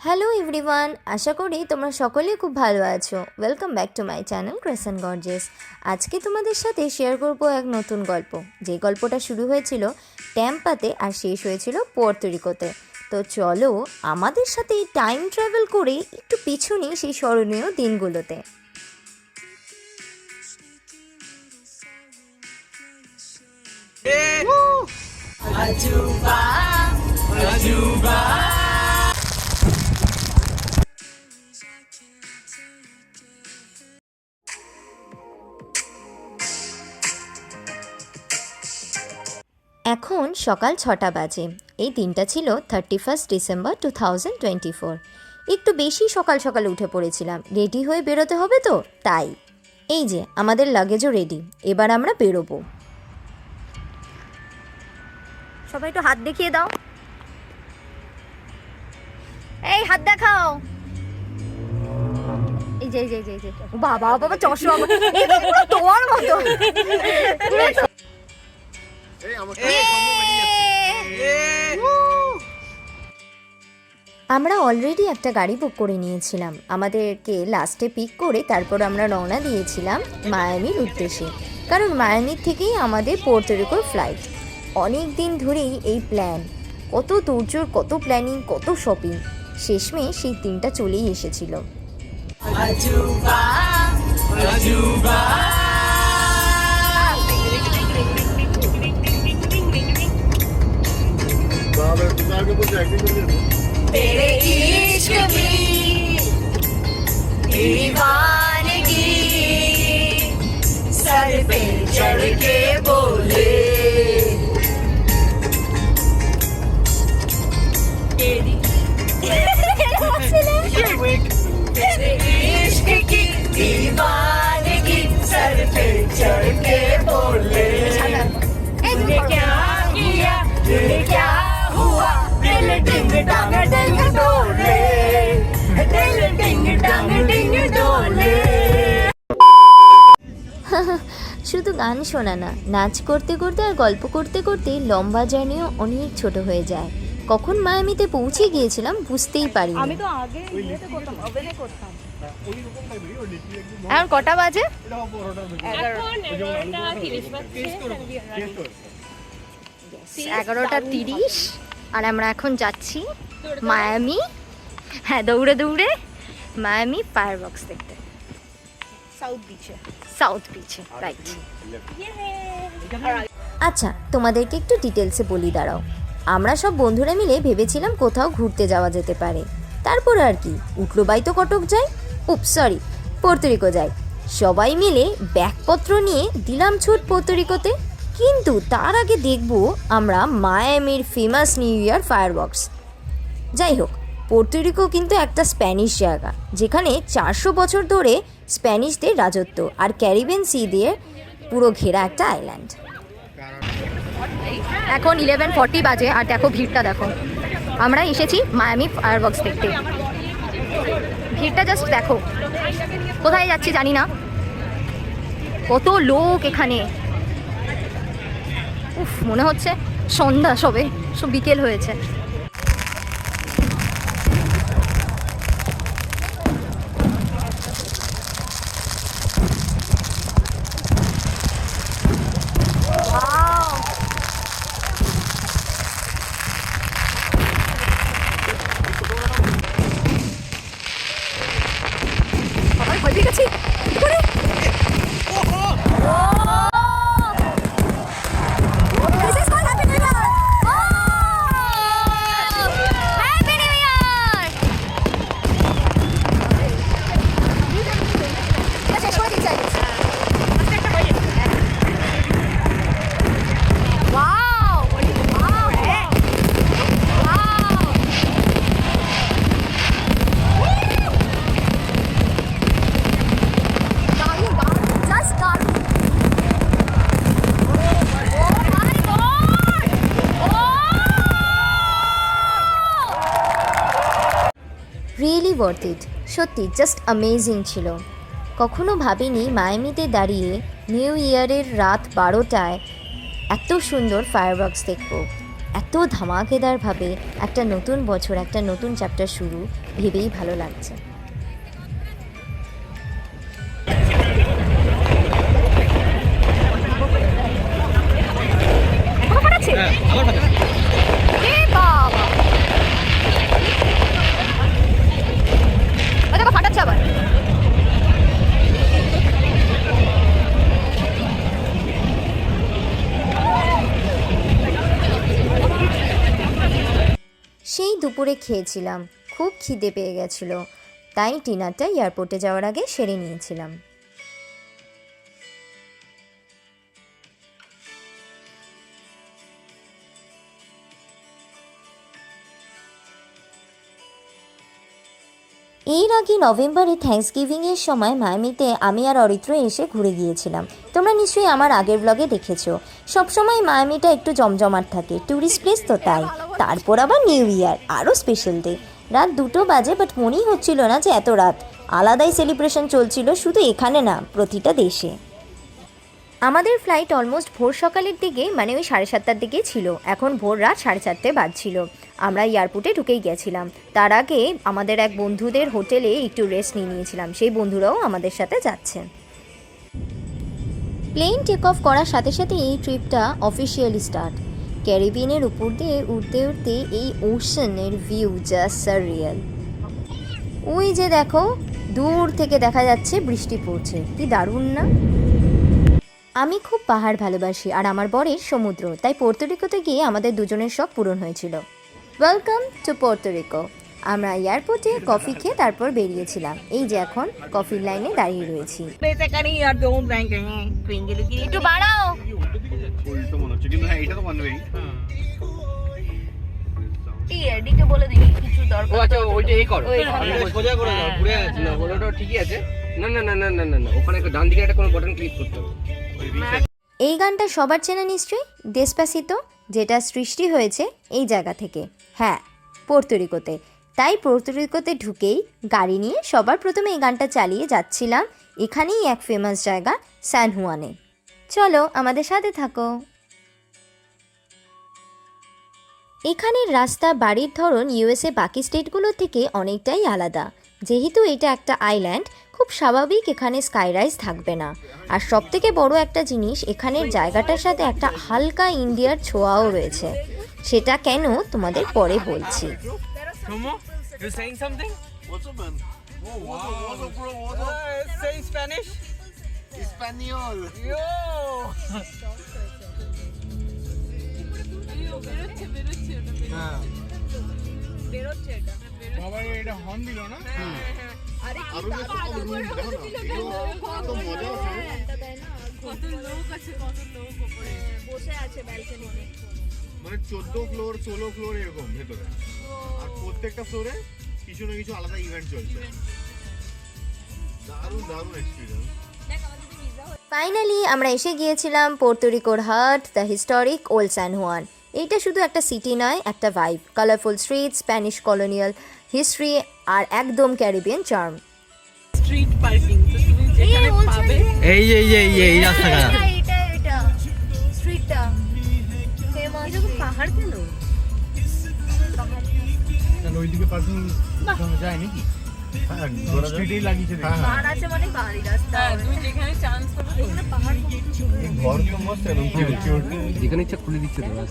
Hello everyone, আশা করি তোমরা সকলেই খুব ভালো আছো। Welcome back to my channel crescent gorgeous. আজকে তোমাদের সাথে শেয়ার করব এক নতুন গল্প, যে গল্পটা শুরু হয়েছিল ট্যাম্পাতে আর শেষ হয়েছিল পোর্তো-রিকোতে। তো চলো আমাদের সাথে টাইম ট্রাভেল করে একটু পিছু নিই সেই স্মরণীয় দিনগুলোতে। এখন সকাল 6টা বাজে। এই দিনটা ছিল 31 ডিসেম্বর 2024। একটু বেশি সকাল সকাল উঠে পড়েছিলাম, রেডি হয়ে বেরোতে হবে তো তাই। এই যে আমাদের লাগেজও রেডি, এবার আমরা বেরোবো। সবাই একটু হাত দেখিয়ে দাও, এই হাত দেখাও। এই যে বাবা বাবা চশমা তোমার মতো। আমরা অলরেডি একটা গাড়ি বুক করে নিয়েছিলাম, আমাদেরকে লাস্টে পিক করে তারপর আমরা রওনা দিয়েছিলাম মায়ামির উদ্দেশ্যে, কারণ মায়ামির থেকেই আমাদের পোর্তো-রিকোর ফ্লাইট। অনেক দিন ধরেই এই প্ল্যান, কত তোড়জোড়, কত প্ল্যানিং, কত শপিং, শেষমেশ সেই দিনটা চলেই এসেছিল। तेरे इश्क की दीवानगी सर पे चढ़ के बोले तेरे इश्क की दीवानगी सर पे चढ़ के बोले तूने क्या किया, तूने क्या हुआ, दिल डिंग डांग डिंग डोले, दिल डिंग डांग डिंग डोले। শুধু গান শোনা না, নাচ করতে করতে আর গল্প করতে করতে লম্বা জার্নিও অনেক ছোট হয়ে যায়। কখন মায়ামিতে পৌঁছে গিয়েছিলাম বুঝতেই পারি। আমি তো আগে ইয়েতে করতাম, ওভেনে করতাম। এখন কটা বাজে? এখন 11:30 বাজছে। 11:30। আর আমরা এখন যাচ্ছি মায়ামি। হ্যাঁ, দৌড়ে দৌড়ে মায়ামি ফায়ারওয়ার্কস দেখতে, সাউথ বিচে, রাইট। আচ্ছা, তোমাদেরকে একটু ডিটেলসে বলি, দাঁড়াও। আমরা সব বন্ধুরা মিলে ভেবেছিলাম কোথাও ঘুরতে যাওয়া যেতে পারে, তারপর আর কি উঠলো বাইতো কটক যাই, সরি পোর্তো-রিকো যাই। সবাই মিলে ব্যাগপত্র নিয়ে দিলাম ছুট পোর্তো-রিকোতে। কিন্তু তার আগে দেখব আমরা মায়ামির ফেমাস নিউ ইয়ার ফায়ারওয়ার্কস। যাই হোক, পোর্তো-রিকো কিন্তু একটা স্প্যানিশ জায়গা, যেখানে 400 বছর ধরে স্প্যানিশদের রাজত্ব, আর ক্যারিবিয়ান সি দিয়ে পুরো ঘেরা একটা আইল্যান্ড। এখন 11:40 বাজে, আর দেখো ভিড়টা দেখো। আমরা এসেছি মায়ামি ফায়ারওয়ার্কস দেখতে। ভিড়টা জাস্ট দেখো, কোথায় যাচ্ছি জানি না, কত লোক এখানে। উফ, মনে হচ্ছে সন্ধ্যা সবে, সব বিকেল হয়েছে। রিয়েলি ওয়ার্থ ইট, সত্যি জাস্ট অ্যামেজিং ছিল। কখনো ভাবিনি মায়ামিতে দাঁড়িয়ে নিউ ইয়ারের রাত 12টায় এত সুন্দর ফায়ারওয়ার্কস দেখব, এত ধামাকেদারভাবে একটা নতুন বছর, একটা নতুন চ্যাপ্টার শুরু, ভেবেই ভালো লাগছে। সেই দুপুরে খেয়েছিলাম, খুব খিদে পেয়ে গেছিল, তাই ডিনারটা এয়ারপোর্টে যাওয়ার আগে সেরে নিয়েছিলাম। এর আগে নভেম্বরে থ্যাঙ্কসগিভিংয়ের সময় মায়ামিতে আমি আর অরিত্র এসে ঘুরে গিয়েছিলাম। তোমরা নিশ্চয়ই আমার আগের ব্লগে দেখেছো। সবসময় মায়ামিটা একটু জমজমাট থাকে, ট্যুরিস্ট প্লেস তো তাই। তারপর আবার নিউ ইয়ার, আরও স্পেশাল ডে। রাত 2টো বাজে, বাট মনেই হচ্ছিল না যে এত রাত। আলাদাই সেলিব্রেশন চলছিল, শুধু এখানে না, প্রতিটা দেশে। আমাদের ফ্লাইট অলমোস্ট ভোর সকালের দিকে, মানে ওই 7:30টার দিকে ছিল। এখন ভোর রাত 4:30 বাজছিল। আমরা এয়ারপোর্টে ঢুকেই গেছিলাম। তার আগে আমাদের এক বন্ধুদের হোটেলে একটু রেস্ট নিয়েছিলাম, সেই বন্ধুরাও আমাদের সাথে যাচ্ছেন। প্লেন টেক অফ করার সাথে সাথে এই ট্রিপটা অফিসিয়ালি স্টার্ট। ক্যারিবিয়ানের উপর দিয়ে উঠতে উঠতে এই ওশানের ভিউ জাস্ট সাররিয়াল। ওই যে দেখো, দূর থেকে দেখা যাচ্ছে বৃষ্টি পড়ছে, কি দারুণ না? আমি খুব পাহাড় ভালোবাসি, আর আমার বরের সমুদ্র, তাই পোর্তোরিকোতে গিয়ে আমাদের দুজনের শখ পূরণ হয়েছিল। Welcome to Puerto Rico. আমরা এয়ারপোর্টে কফি খেয়ে তারপর বেরিয়েছিলাম। এই যে এখন কফির লাইনে দাঁড়িয়ে রয়েছি। একটু বাড়াও। এডিকে বলে দিই কিছু দরকার। ও আচ্ছা, ওইটা এই করো, সোজা করে দাও, ঘুরে যাচ্ছে না, ওটা ঠিকই আছে। না না না না না না না, ওখানে ডান দিকে একটা কোনো বাটন ক্লিক করতে হবে। এই গানটা সবার চেনা নিশ্চয়ই, ডেসপাসিতো, যেটা সৃষ্টি হয়েছে এই জায়গা থেকে। হ্যাঁ, পোর্তোরিকোতে। তাই পোর্তোরিকোতে ঢুকেই গাড়ি নিয়ে সবার প্রথমে এই গানটা চালিয়ে যাচ্ছিলাম এখানেই এক ফেমাস জায়গা স্যান হুয়ানে। চলো আমাদের সাথে থাকো। এখানের রাস্তা, বাড়ির ধরন ইউএসএ বাকি স্টেটগুলোর থেকে অনেকটাই আলাদা। যেহেতু এটা একটা আইল্যান্ড, খুব স্বাভাবিক এখানে স্কাইরাইজ থাকবে না। আর সবথেকে বড় একটা জিনিস, এখানের জায়গাটার সাথে একটা হালকা ইন্ডিয়ার ছোঁয়াও রয়েছে। সেটা কেন তোমাদের পরে বলছি। You saying something? What's up, man? Oh, wow. What's up, bro? What's up? Saying Spanish? Espanol. Yo! বাবা এটা হর্ন দিল না? আরে কি তাড়াতাড়ি রুম দেখো না, এগুলো কত মজা আছে। কত লোক আছে, কত লোক উপরে বসে আছে ব্যালকনিতে। মানে 14 ফ্লোর 16 ফ্লোর এরকম ভেতরে, আর প্রত্যেকটা ফ্লোরে কিছু না কিছু আলাদা ইভেন্ট চলছে। দারুণ দারুণ এক্সপিরিয়েন্স। ফাইনালি আমরা এসে গিয়েছিলাম পোর্তোরিকোর heart, the historic old San Juan. এইটা শুধু একটা সিটি নয়, একটা vibe, colourful street, Spanish colonial history, আর একদম ক্যারিবিয়ান চার্ম। স্ট্রিট পার্কিং তো তুমি যেখানে পাবে। এই রাস্তাটা। এটা স্ট্রিটটা ফেমাস। এরকম পাহাড় কেন? তাহলে ওইদিকে পার্কিং যায় নাকি? হ্যাঁ, স্ট্রিটেই লাগিয়েছে। পাহাড় আছে মানে পাহাড়ি রাস্তা। তুমি যেখানে চান্স পাবে সেখানে পাহাড়। ঘর তো মস্ত এরকম যেখানে ইচ্ছা খুলে দিচ্ছে তো বাস।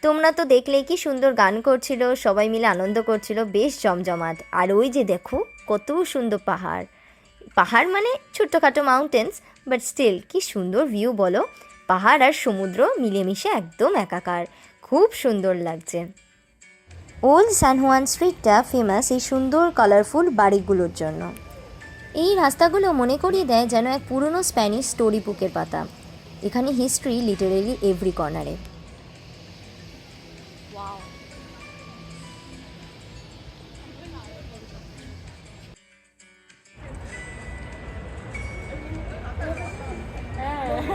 তোমরা তো দেখলেই কি সুন্দর গান করছিল, সবাই মিলে আনন্দ করছিল, বেশ জমজমাট। আর ওই যে দেখো কত সুন্দর পাহাড়। পাহাড় মানে ছোট্টখাটো মাউন্টেন্স, বাট স্টিল কি সুন্দর ভিউ বলো। পাহাড় আর সমুদ্র মিলেমিশে একদম একাকার, খুব সুন্দর লাগছে। ওল্ড স্যান হুয়ান স্ট্রিটটা ফেমাস এই সুন্দর কালারফুল বাড়িগুলোর জন্য। এই রাস্তাগুলো মনে করিয়ে দেয় যেন এক পুরনো স্প্যানিশ স্টোরি বুকের পাতা। এখানে হিস্ট্রি লিটারেলি এভরি কর্নারে।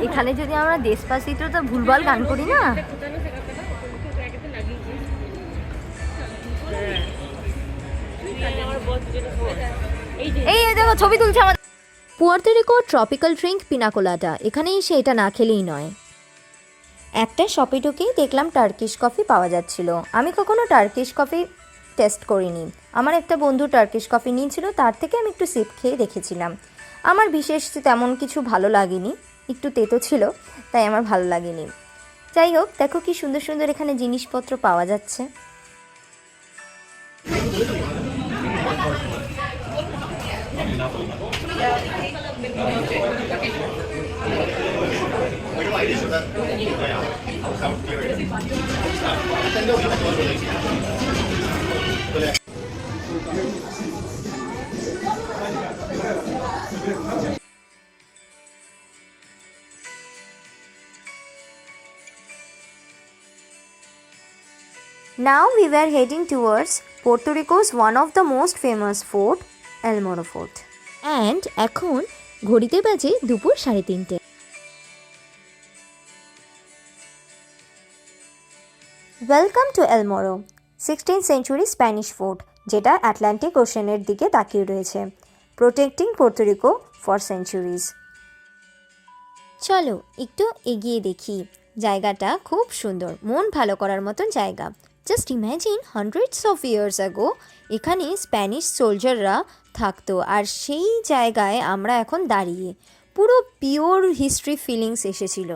এখানে যদি আমরা ডেসপাসিটোটা ভুলভাল গান করি না, এই দেখো ছবি তুলছে আমাদের। পুয়ার্তো রিকো ট্রপিক্যাল ড্রিঙ্ক পিনাকোলাডা, এখানে এসে এটা না খেলেই নয়। একটা শপে ঢুকেই দেখলাম টার্কিশ কফি পাওয়া যাচ্ছিল। আমি কখনো টার্কিশ কফি টেস্ট করিনি। আমার একটা বন্ধু টার্কিশ কফি নিয়েছিল, তার থেকে আমি একটু সিপ খেয়ে দেখেছিলাম। আমার বিশেষ তেমন কিছু ভালো লাগেনি, একটু তেতো ছিল, তাই আমার ভালো লাগেনি। যাই হোক, দেখো কি সুন্দর সুন্দর এখানে জিনিসপত্র পাওয়া যাচ্ছে। Now we were heading towards Puerto Rico's one of the most famous fort, El Morro Fort. And এখন ঘড়িতে বাজে দুপুর 3:30। Welcome to El Morro, 16th century Spanish fort, যেটা আটলান্টিক ওশেনের দিকে তাকিয়ে রয়েছে, protecting Puerto Rico for centuries. চলো একটু এগিয়ে দেখি। জায়গাটা খুব সুন্দর, মন ভালো করার মতন জায়গা। Just imagine, hundreds of years আগো এখানে স্প্যানিশ সোলজাররা থাকতো, আর সেই জায়গায় আমরা এখন দাঁড়িয়ে। পুরো পিওর হিস্ট্রি ফিলিংস এসেছিল।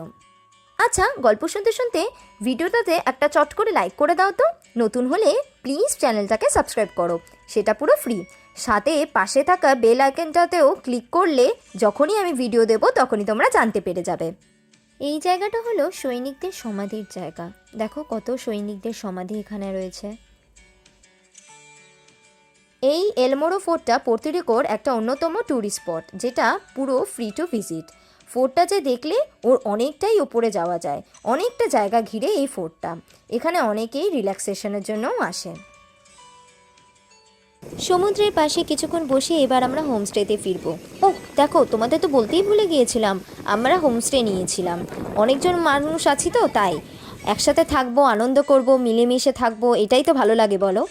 আচ্ছা, গল্প শুনতে শুনতে ভিডিওটাতে একটা চট করে লাইক করে দাও তো। নতুন হলে প্লিজ চ্যানেলটাকে সাবস্ক্রাইব করো, সেটা পুরো ফ্রি। সাথে পাশে থাকা বেল আইকনটাতেও ক্লিক করলে যখনই আমি ভিডিও দেব তখনই তোমরা জানতে পেরে যাবে। এই জায়গাটা হলো সৈনিকদের সমাধির জায়গা। দেখো কত সৈনিকদের সমাধি এখানে রয়েছে। এই এল মোরো ফোর্টটা পোর্তো রিকোর একটা অন্যতম ট্যুরিস্ট স্পট, যেটা পুরো ফ্রি টু ভিজিট। ফোর্টটা যে দেখলে ওর অনেকটাই ওপরে যাওয়া যায়, অনেকটা জায়গা ঘিরে এই ফোর্টটা। এখানে অনেকেই রিল্যাক্সেশনের জন্যও আসে। সমুদ্রের পাশে কিছুক্ষণ বসে এবার আমরা হোমস্টেতে ফিরবো। ও দেখো, তোমাদের তো বলতেই ভুলে গিয়েছিলাম, আমরা হোমস্টে নিয়েছিলাম। অনেকজন মানুষ আছি তো, তাই একসাথে থাকবো, আনন্দ করব, মিলেমিশে থাকবো, এটাই তো ভালো লাগে বলো।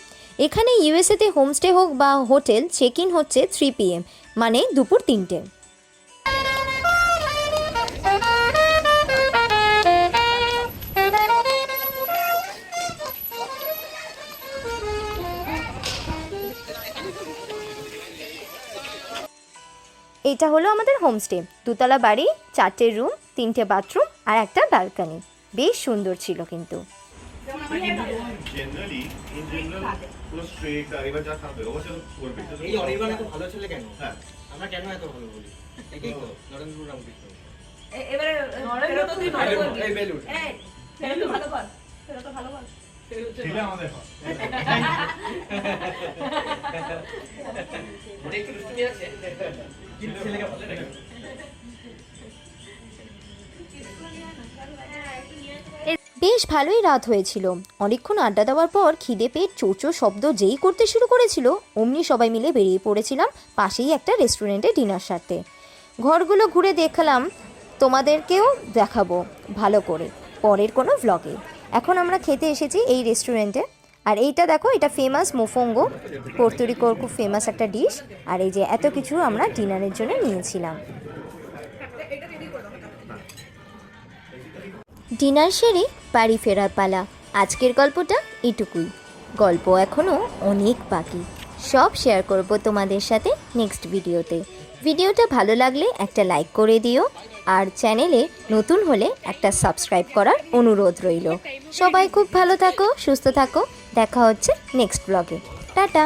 এখানে ইউএসএতে হোমস্টে হোক বা হোটেল, চেক ইন হচ্ছে 3 PM, মানে দুপুর 3টে। এটা হলো আমাদের হোমস্টে। 2তলা বাড়ি, 4টে রুম, 3টে বাথরুম আর একটা ব্যালকনি। বেশ সুন্দর ছিল কিন্তু। জেনারেলি পুরো স্ট্রেট আর এবার যা খাবে অবশ্য করবে। এই অনির্বাণ এত ভালো ছেলে কেন? হ্যাঁ, আমরা কেন এত ভালো বলি? এটাই তো নরেন্দ্র রামকৃষ্ণ। এবারে নরেন্দ্র তো তুই ভালো বলবি। এই বেলুন। এই ফেরত ভালো বল, ফেরত ভালো বল। ছেলে আমাদের হয়। ওটা একটু দুষ্টুমি আছে, কিন্তু ছেলেকে ভালো লাগে। বেশ ভালোই রাত হয়েছিল। অনেকক্ষণ আড্ডা দেওয়ার পর খিদে পেট চোচো শব্দ যেই করতে শুরু করেছিল, অমনি সবাই মিলে বেরিয়ে পড়েছিলাম পাশেই একটা রেস্টুরেন্টে ডিনার সারতে। ঘরগুলো ঘুরে দেখলাম, তোমাদেরকেও দেখাবো ভালো করে পরের কোনো ভ্লগে। এখন আমরা খেতে এসেছি এই রেস্টুরেন্টে, আর এইটা দেখো, এটা ফেমাস মোফোঙ্গো, পোর্তো রিকোর খুব ফেমাস একটা ডিশ। আর এই যে এত কিছু আমরা ডিনারের জন্য নিয়েছিলাম। ডিনার সেরে বাড়ি ফেরার পালা। আজকের গল্পটা এটুকুই। গল্প এখনও অনেক বাকি, সব শেয়ার করব তোমাদের সাথে নেক্সট ভিডিওতে। ভিডিওটা ভালো লাগলে একটা লাইক করে দিও, আর চ্যানেলে নতুন হলে একটা সাবস্ক্রাইব করার অনুরোধ রইল। সবাই খুব ভালো থাকো, সুস্থ থাকো। দেখা হচ্ছে নেক্সট ব্লগে। টাটা।